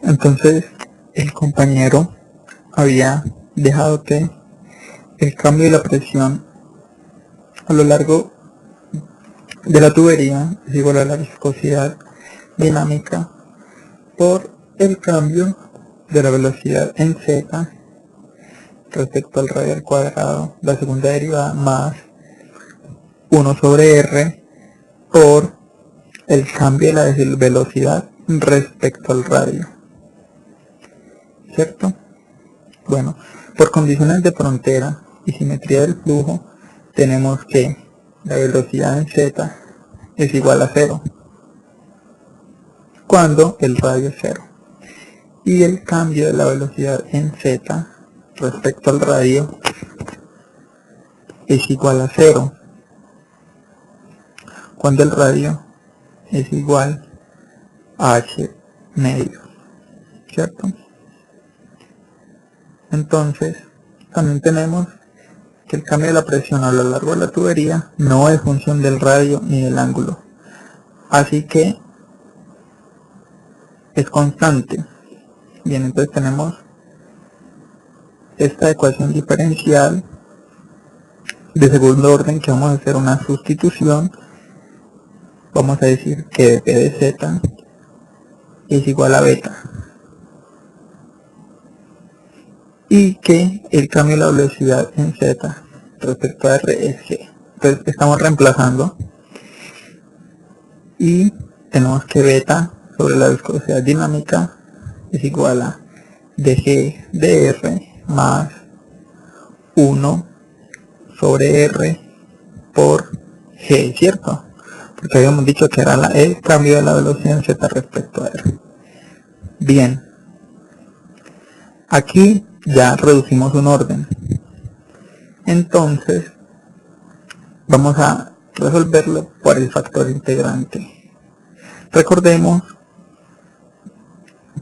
Entonces el compañero había dejado que el cambio de la presión a lo largo de la tubería es igual a la viscosidad dinámica por el cambio de la velocidad en z respecto al radio al cuadrado, la segunda derivada, más 1 sobre r por el cambio de la velocidad respecto al radio, ¿cierto? Bueno, por condiciones de frontera y simetría del flujo, tenemos que la velocidad en z es igual a 0 cuando el radio es 0, y el cambio de la velocidad en z respecto al radio es igual a 0 cuando el radio es igual a h medio, ¿cierto? Entonces también tenemos que el cambio de la presión a lo largo de la tubería no es función del radio ni del ángulo, así que es constante. Bien, entonces tenemos esta ecuación diferencial de segundo orden que vamos a hacer una sustitución. Vamos a decir que dp de z es igual a beta y que el cambio de la velocidad en z respecto a r es g. Entonces estamos reemplazando y tenemos que beta sobre la viscosidad dinámica es igual a dg de r más 1 sobre r por g, ¿cierto? Porque habíamos dicho que era el cambio de la velocidad en z respecto a r. Bien, aquí ya reducimos un orden, entonces vamos a resolverlo por el factor integrante. Recordemos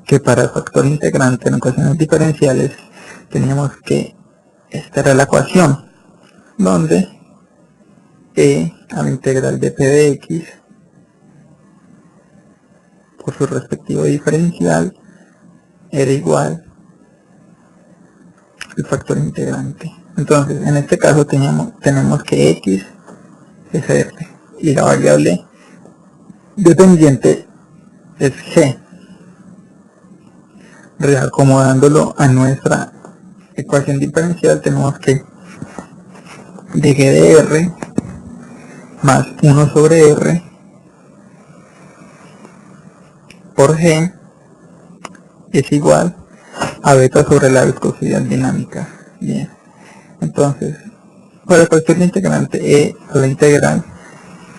que para el factor integrante en ecuaciones diferenciales teníamos que esta era la ecuación donde e a la integral de p de x por su respectivo diferencial era igual al factor integrante. Entonces en este caso tenemos que x es r y la variable dependiente es g. Reacomodándolo a nuestra ecuación diferencial tenemos que dg de r más 1 sobre r por g es igual a beta sobre la viscosidad dinámica. Bien, entonces para el factor integrante e a la integral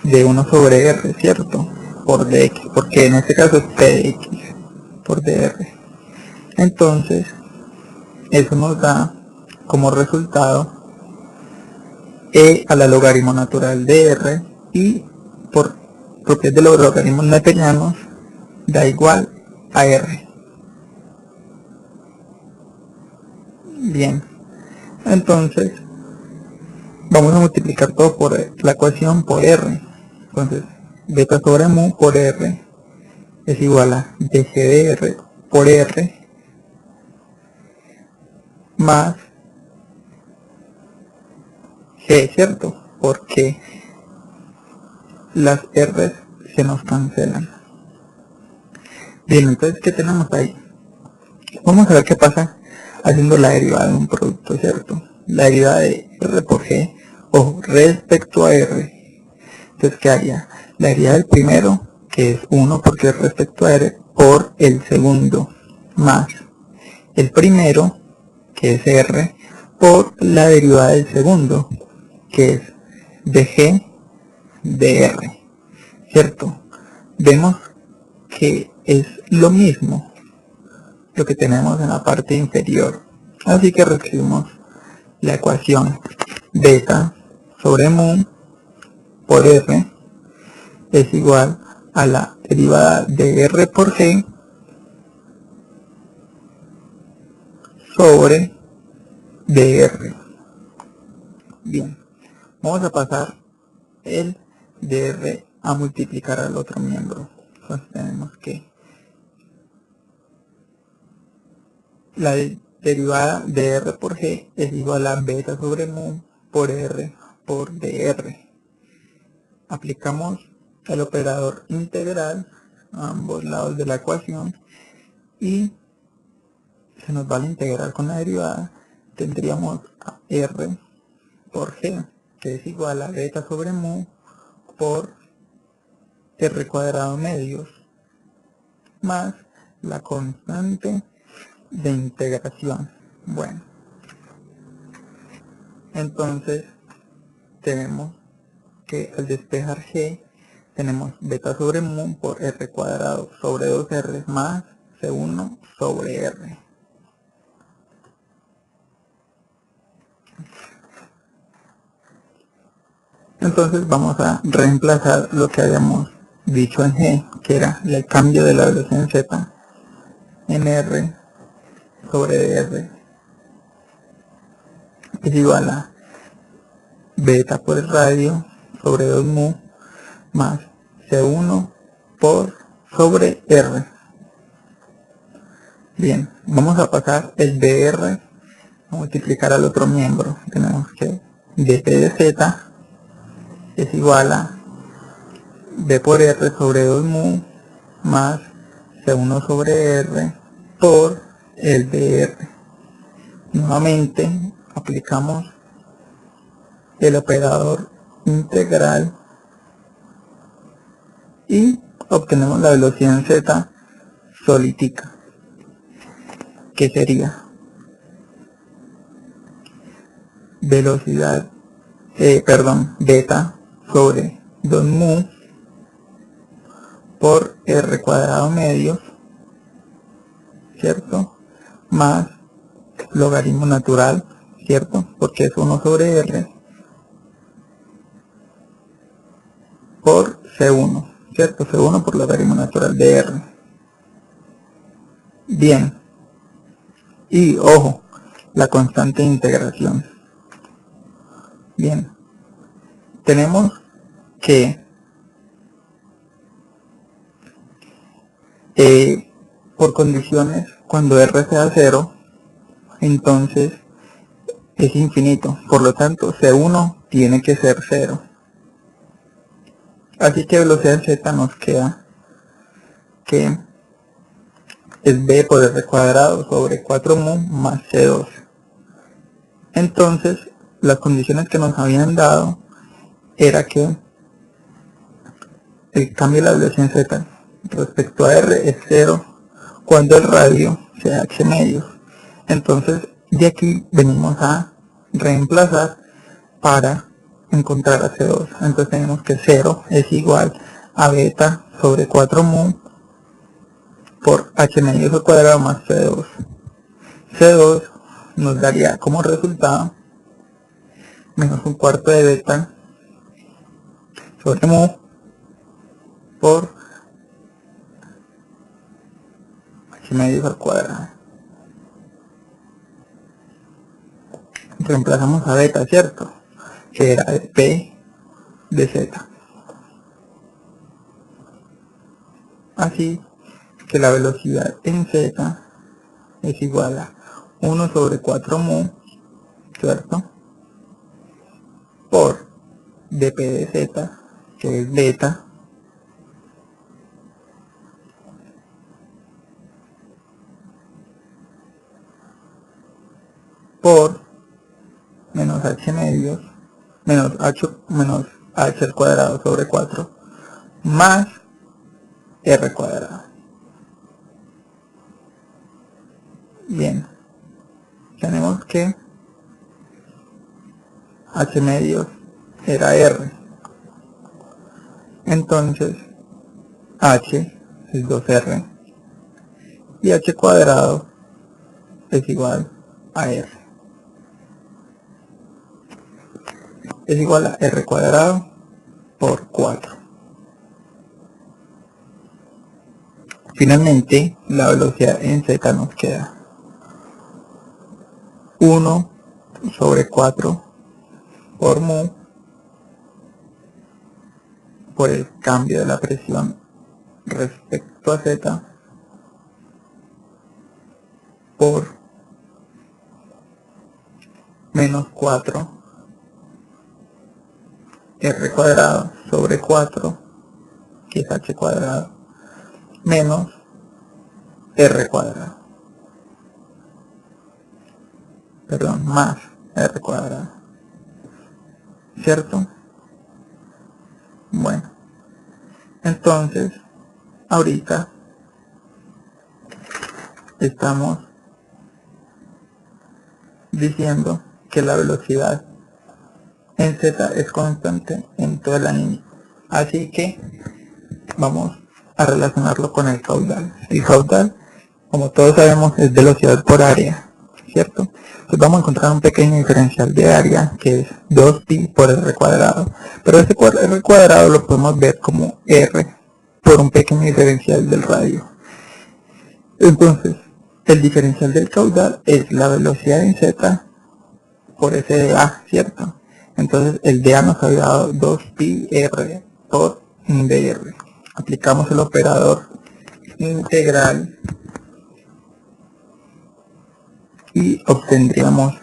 de 1 sobre r, ¿cierto? Por dx, porque en este caso es p de x por dr. Entonces eso nos da como resultado e a la logaritmo natural de r, y por propiedad de los logaritmos neperianos da igual a r. Bien, entonces vamos a multiplicar todo por la ecuación por r. Entonces beta sobre mu por r es igual a dg de r por r más g, ¿cierto? Porque las r se nos cancelan. Bien, entonces ¿qué tenemos ahí? Vamos a ver qué pasa haciendo la derivada de un producto, ¿cierto? La derivada de r por g, o respecto a r. Entonces, ¿qué haría? La derivada del primero, que es 1 porque es respecto a r, por el segundo, más el primero, que es r, por la derivada del segundo, que es dg de r, ¿cierto? Vemos que es lo mismo lo que tenemos en la parte inferior, así que reescribimos la ecuación beta sobre mu por r es igual a la derivada de r por g sobre dr. Bien, vamos a pasar el dr a multiplicar al otro miembro. Entonces tenemos que La derivada de R por G es igual a beta sobre mu por R por dr. Aplicamos el operador integral a ambos lados de la ecuación y se nos va la integral con la derivada. Tendríamos a R por G, que es igual a beta sobre mu por R cuadrado medios, más la constante de integración. Bueno, entonces tenemos que al despejar G tenemos beta sobre mu por R cuadrado sobre 2R más C1 sobre R. Entonces vamos a reemplazar lo que habíamos dicho en G, que era el cambio de la velocidad en Z en R sobre dr es igual a beta por el radio sobre 2 mu más C1 por sobre R. Bien, vamos a pasar el dr a multiplicar al otro miembro. Tenemos que dp de Z es igual a b por R sobre 2 mu más C1 sobre R por el dr. Nuevamente aplicamos el operador integral y obtenemos la velocidad en Z solitica, que sería velocidad, beta sobre 2 mu por R cuadrado medios, ¿cierto? Más logaritmo natural, ¿cierto? Porque es 1 sobre R por C1, ¿cierto? C1 por logaritmo natural de R. Bien, y ojo, la constante de integración. Bien, tenemos que por condiciones, cuando R sea 0, entonces es infinito, por lo tanto C1 tiene que ser 0. Así que velocidad en Z nos queda que es b por R cuadrado sobre 4 mu más C2. Entonces, las condiciones que nos habían dado era que el cambio de la velocidad en Z respecto a R es 0 cuando el radio sea h medios. Entonces, de aquí venimos a reemplazar para encontrar a C2. Entonces tenemos que 0 es igual a beta sobre 4 mu por h medios al cuadrado más C2. C2 nos daría como resultado menos un cuarto de beta sobre mu por h medios al cuadrado. Reemplazamos a beta, ¿cierto? Que era P de Z. Así que la velocidad en Z es igual a 1 sobre 4 mu, ¿cierto? Por dp de Z, que es beta, por menos h medios, menos h al cuadrado sobre 4, más r cuadrado. Bien, tenemos que h medios era r, entonces h es 2r y h cuadrado es igual a r. Es igual a r cuadrado por 4. Finalmente, la velocidad en Z nos queda 1 sobre 4 por mu por el cambio de la presión respecto a Z por menos 4 r cuadrado sobre 4, que es h cuadrado, menos r cuadrado, perdón, más r cuadrado, ¿cierto? Bueno, entonces, ahorita estamos diciendo que la velocidad en z es constante en toda la línea. Así que vamos a relacionarlo con el caudal. El caudal, como todos sabemos, es velocidad por área, ¿cierto? Entonces vamos a encontrar un pequeño diferencial de área que es 2pi por r cuadrado. Pero ese r cuadrado lo podemos ver como r por un pequeño diferencial del radio. Entonces, el diferencial del caudal es la velocidad en z por s de a, ¿cierto? Entonces el de a nos había dado 2pi r por dr. Aplicamos el operador integral y obtendríamos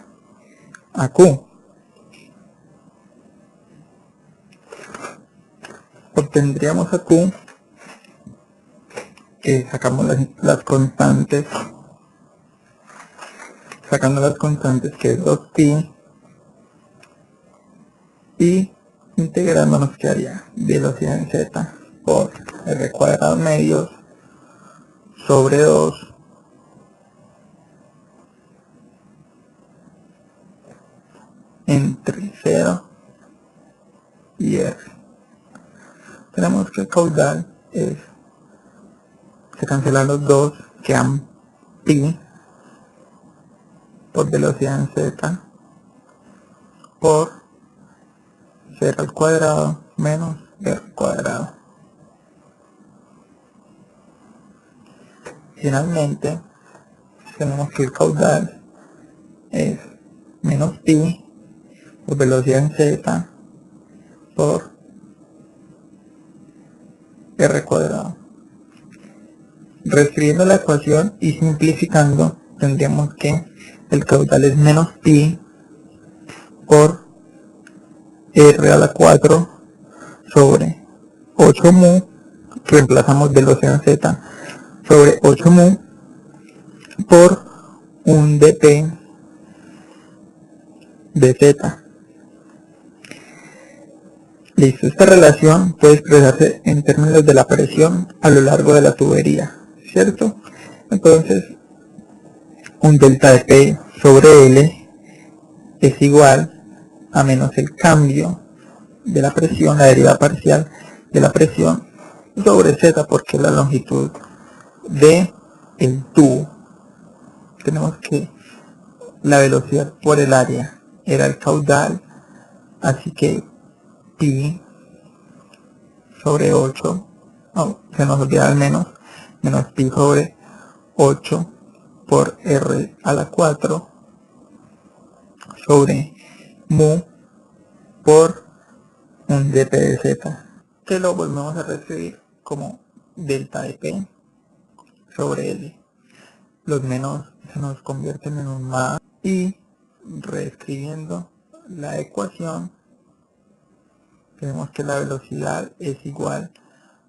a q. Obtendríamos a q, que sacamos las constantes, sacando las constantes, que es 2pi, y integrando nos quedaría velocidad en z por r cuadrado medios sobre 2 entre 0 y r. Tenemos que el caudal es, se cancelan los dos, quedan pi por velocidad en z por 0 al cuadrado menos r cuadrado. Finalmente, tenemos que el caudal es menos pi por velocidad en z por r cuadrado. Reescribiendo la ecuación y simplificando, tendríamos que el caudal es menos pi por r a la 4 sobre 8 mu, reemplazamos velocidad en z, sobre 8 mu por un dp de z. Listo, esta relación puede expresarse en términos de la presión a lo largo de la tubería, ¿cierto? Entonces, un delta de P sobre L es igual a menos el cambio de la presión, la deriva parcial de la presión sobre Z, porque es la longitud de el tubo. Tenemos que la velocidad por el área era el caudal, así que pi sobre 8, se nos olvida el menos pi sobre 8 por r a la 4 sobre mu por un dp de z, que lo volvemos a reescribir como delta de p sobre l. Los menos se nos convierten en un más, y reescribiendo la ecuación tenemos que la velocidad es igual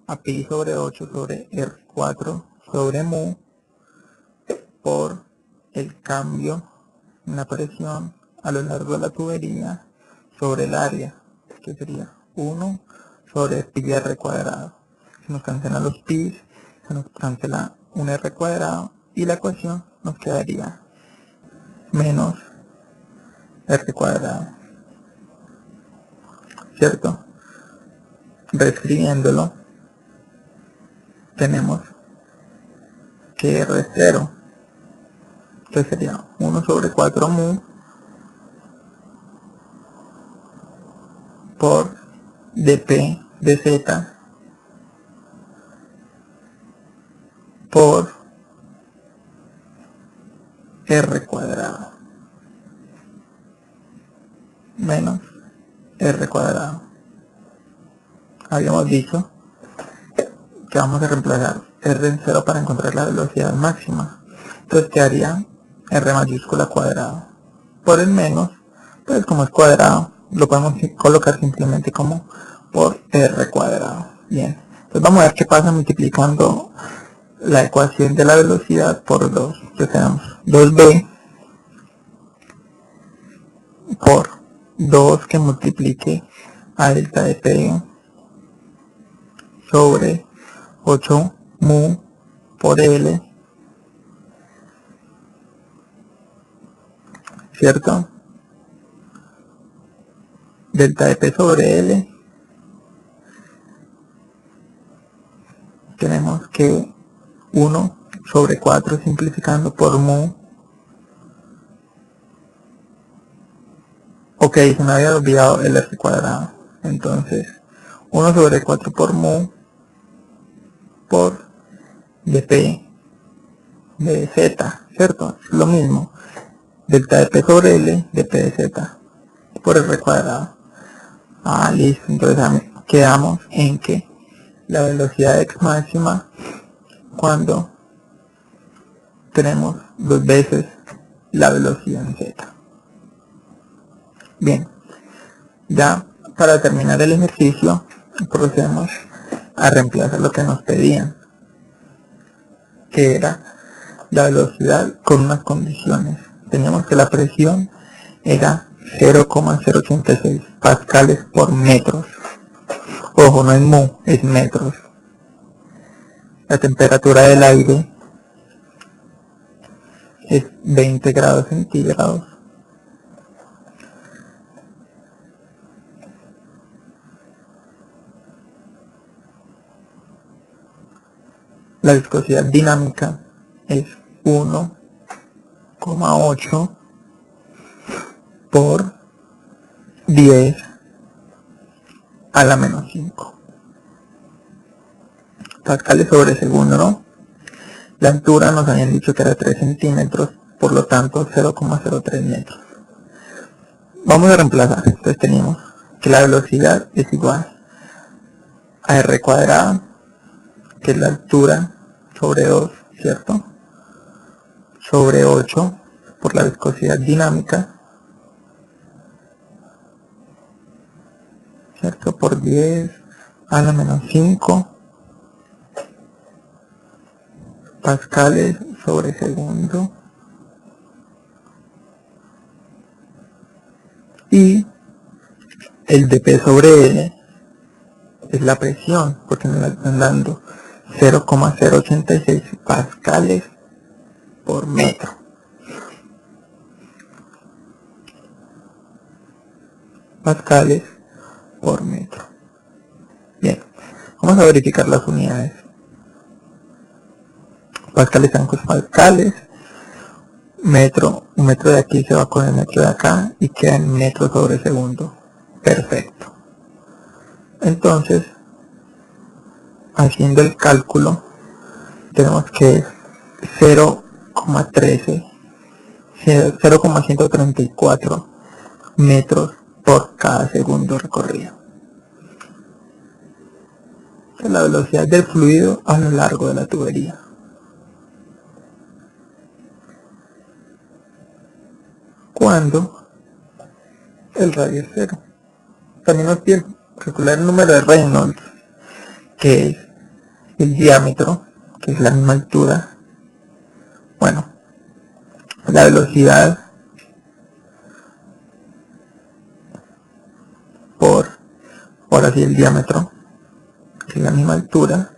a pi sobre 8 sobre r4 sobre mu por el cambio en la presión a lo largo de la tubería sobre el área, que sería 1 sobre pi r cuadrado. Se nos cancelan los pi, se nos cancela un r cuadrado y la ecuación nos quedaría menos r cuadrado, ¿cierto? Reescribiéndolo, tenemos que r es 0, entonces sería 1 sobre 4 mu por dp de z por r cuadrado menos r cuadrado. Habíamos dicho que vamos a reemplazar r en 0 para encontrar la velocidad máxima, entonces quedaría r mayúscula cuadrado por el menos, Pues como es cuadrado, lo podemos colocar simplemente como por r cuadrado. Bien, entonces vamos a ver qué pasa multiplicando la ecuación de la velocidad por 2. Entonces tenemos 2b por 2 que multiplique a delta de p sobre 8 mu por L, ¿cierto? Delta de P sobre L, tenemos que 1 sobre 4 simplificando por mu. Ok, se me había olvidado el r cuadrado. Entonces, 1 sobre 4 por mu por dp de z, ¿cierto? Es lo mismo. Delta de P sobre L, dp de z por r cuadrado. Ah, listo. Entonces quedamos en que la velocidad x máxima cuando tenemos dos veces la velocidad en z. Bien, ya para terminar el ejercicio procedemos a reemplazar lo que nos pedían, que era la velocidad con unas condiciones. Teníamos que la presión era 0,086 pascales por metros. Ojo, no es mu, es metros. La temperatura del aire es 20 grados centígrados. La viscosidad dinámica es 1,8 por 10 a la menos 5 pascales sobre segundo, ¿no? La altura nos habían dicho que era 3 centímetros, por lo tanto 0,03 metros. Vamos a reemplazar. Entonces tenemos que la velocidad es igual a r cuadrado, que es la altura, sobre 2, ¿cierto? Sobre 8 por la viscosidad dinámica, ¿cierto? Por 10 a la menos 5 pascales sobre segundo. Y el dp sobre L es la presión, porque nos la están dando 0,086 pascales por metro. Pascales por metro. Bien, vamos a verificar las unidades. Pascales están con pascales. Metro, un metro de aquí se va con el metro de acá y queda en metros sobre segundo. Perfecto. Entonces, haciendo el cálculo, tenemos que es 0,134 metros por cada segundo recorrido. Es la velocidad del fluido a lo largo de la tubería. Cuando el radio es cero. También nos pide calcular el número de Reynolds, que es el diámetro, que es la misma altura. Bueno, la velocidad por, ahora sí, el diámetro, que es la misma altura,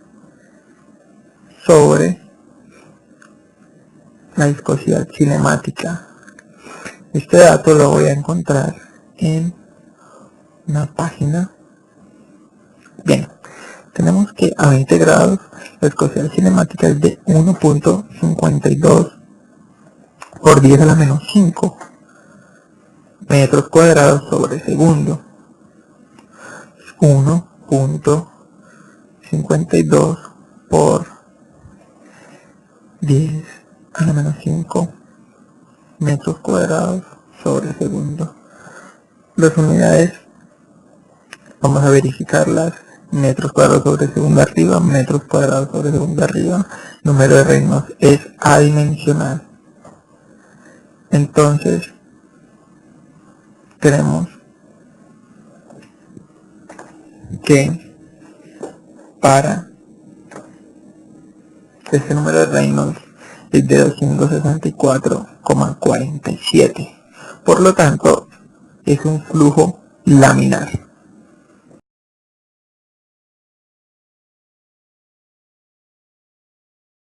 sobre la viscosidad cinemática. Este dato lo voy a encontrar en una página. Bien, tenemos que a 20 grados la viscosidad cinemática es de 1.52 por 10 a la menos 5 metros cuadrados sobre segundo. 1.52 por 10 a la menos 5 metros cuadrados sobre segundo. Las unidades vamos a verificarlas: metros cuadrados sobre segundo arriba, metros cuadrados sobre segundo arriba. Número de Reynolds es adimensional. Entonces tenemos que para este número de Reynolds es de 264,47. Por lo tanto, es un flujo laminar.